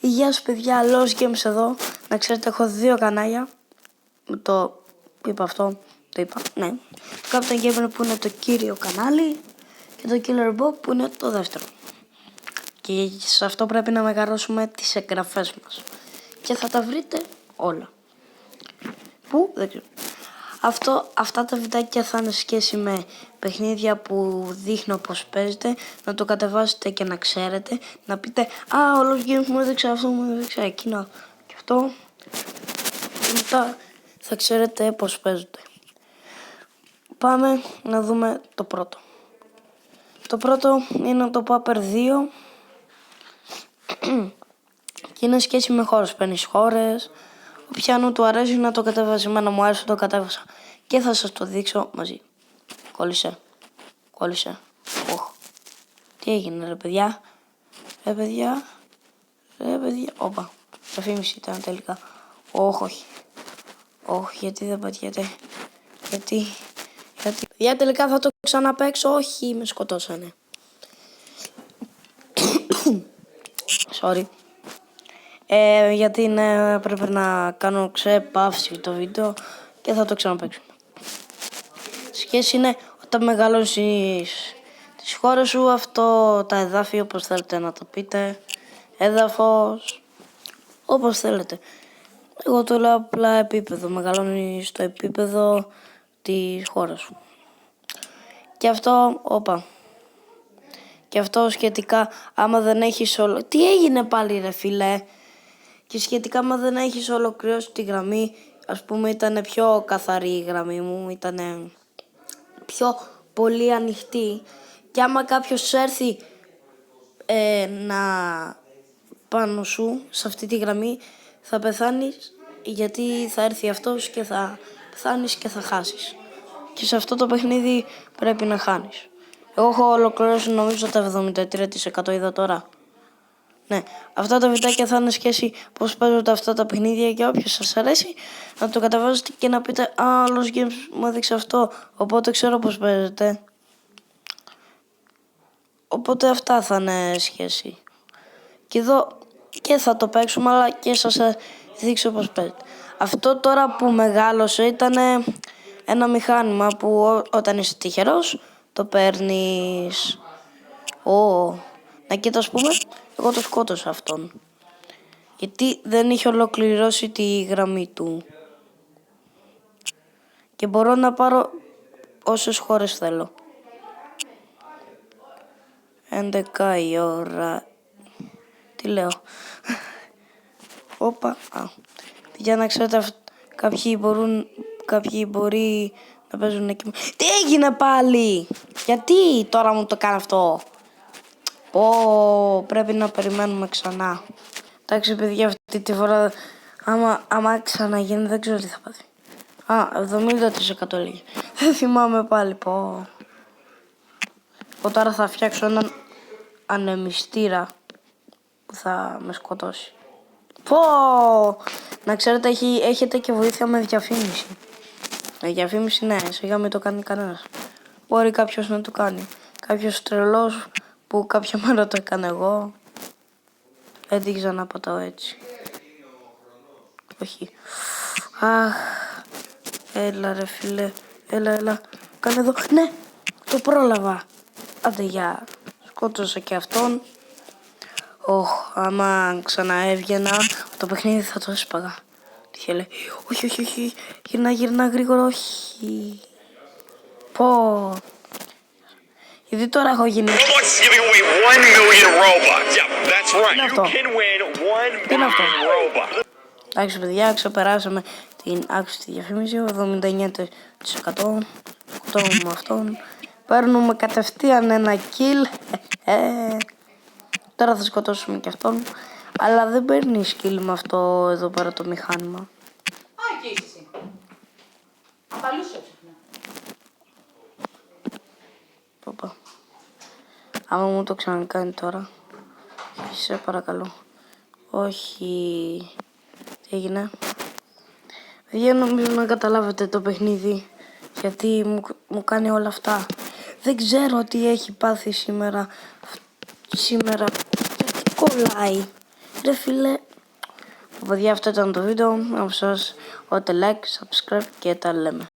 Γεια σας παιδιά, Lost Games εδώ. Να ξέρετε έχω δύο κανάλια. Το είπα αυτό, το είπα, ναι. Το Captain Gamer που είναι το κύριο κανάλι και το Killer Bob που είναι το δεύτερο. Και σε αυτό πρέπει να μεγαλώσουμε τις εγγραφές μας. Και θα τα βρείτε όλα. Πού, δεν ξέρω. Αυτά τα βιντεάκια θα είναι σχέση με παιχνίδια που δείχνω πως παίζετε. Να το κατεβάσετε και να ξέρετε. Να πείτε, ο Lost Games μου έδειξε αυτό, μου έδειξε εκείνο. Και αυτό. Και μετά θα ξέρετε πως παίζετε. Πάμε να δούμε το πρώτο. Το πρώτο είναι το Paper 2. Και είναι σχέση με χώρες. Παίρνεις χώρες. Όποιανού του αρέσει να το κατέβασει. Εμένα μου άρεσε, το κατέβασα. Και θα σας το δείξω μαζί. Κόλλησε. Τι έγινε ρε παιδιά. Όπα. Διαφήμιση ήταν τελικά. Όχι. Γιατί δεν πατιέται. Γιατί. Παιδιά τελικά θα το ξαναπαίξω. Όχι, με σκοτώσανε. Sorry. Γιατί πρέπει να κάνω ξεπαύση το βίντεο και θα το ξαναπαίξω. Σχέση είναι όταν μεγαλώσεις τις χώρες σου, αυτό τα εδάφη όπως θέλετε να το πείτε, έδαφος, όπως θέλετε. Εγώ το λέω απλά επίπεδο, μεγαλώνεις το επίπεδο της χώρας σου. Και αυτό, και αυτό σχετικά άμα δεν έχεις όλο... Τι έγινε πάλι ρε φίλε? Και σχετικά άμα δεν έχεις ολοκληρώσει τη γραμμή, ας πούμε ήταν πιο καθαρή η γραμμή μου, ήταν πιο πολύ ανοιχτή. Και άμα κάποιος έρθει να πάνω σου σε αυτή τη γραμμή θα πεθάνεις, γιατί θα έρθει αυτός και θα πεθάνεις και θα χάσεις. Και σε αυτό το παιχνίδι πρέπει να χάνεις. Εγώ έχω ολοκληρώσει νομίζω τα 73% είδα τώρα. Ναι, αυτά τα βιντεάκια θα είναι σχέση πώς παίζονται αυτά τα παιχνίδια και όποιος σας αρέσει να το κατεβάζετε και να πείτε Lost Games μου έδειξε αυτό, οπότε ξέρω πώς παίζετε. Οπότε αυτά θα είναι σχέση. Και εδώ και θα το παίξουμε αλλά και σας δείξω πώς παίζετε. Αυτό τώρα που μεγάλωσε ήταν ένα μηχάνημα που όταν είσαι τυχερός το παίρνεις. Να κοίτα ας πούμε, εγώ το σκότωσα αυτόν. Γιατί δεν είχε ολοκληρώσει τη γραμμή του. Και μπορώ να πάρω όσες χώρες θέλω. 11 η ώρα. Τι λέω? Για να ξέρετε, κάποιοι μπορεί να παίζουν εκεί. Τι έγινε πάλι? Γιατί τώρα μου το κάνει αυτό? Πρέπει να περιμένουμε ξανά. Εντάξει παιδιά, αυτή τη φορά άμα ξαναγίνει δεν ξέρω τι θα πάθει. 70% λίγη. Δεν θυμάμαι πάλι. Τώρα θα φτιάξω έναν ανεμιστήρα που θα με σκοτώσει. Να ξέρετε έχετε και βοήθεια με διαφήμιση. Διαφήμιση ναι, σιγά μην το κάνει κανένας. Μπορεί κάποιος να το κάνει. Κάποιος τρελός που κάποια μέρα το έκανα εγώ. Δεν την ξαναπατάω έτσι. Όχι. Έλα ρε φίλε. Έλα. Κάνε εδώ. Ναι, το πρόλαβα. Άντε γεια. Σκότωσα και αυτόν. Άμα ξαναέβγαινα το παιχνίδι θα το έσπαγα. Τι λέει? Όχι. Γυρνά γρήγορα, όχι. Γιατί τώρα έχω γίνει. Τι είναι αυτό? Εντάξει παιδιά, ξεπεράσαμε την άξιτη διαφήμιση. 79% με αυτόν. Παίρνουμε κατευθείαν ένα kill. Τώρα θα σκοτώσουμε και αυτόν. Αλλά δεν παίρνει kill με αυτό εδώ πέρα το μηχάνημα. Εκεί είσαι εσύ. Απαλούσε ψηφνά. Άμα μου το ξανακάνει τώρα. Σε παρακαλώ. Όχι. Τι έγινε? Δεν νομίζω να καταλάβετε το παιχνίδι. Γιατί μου κάνει όλα αυτά. Δεν ξέρω τι έχει πάθει σήμερα. Γιατί κολλάει. Ρε φίλε, παιδιά, αυτό ήταν το βίντεο. Από εσάς, ό,τι like, subscribe και τα λέμε.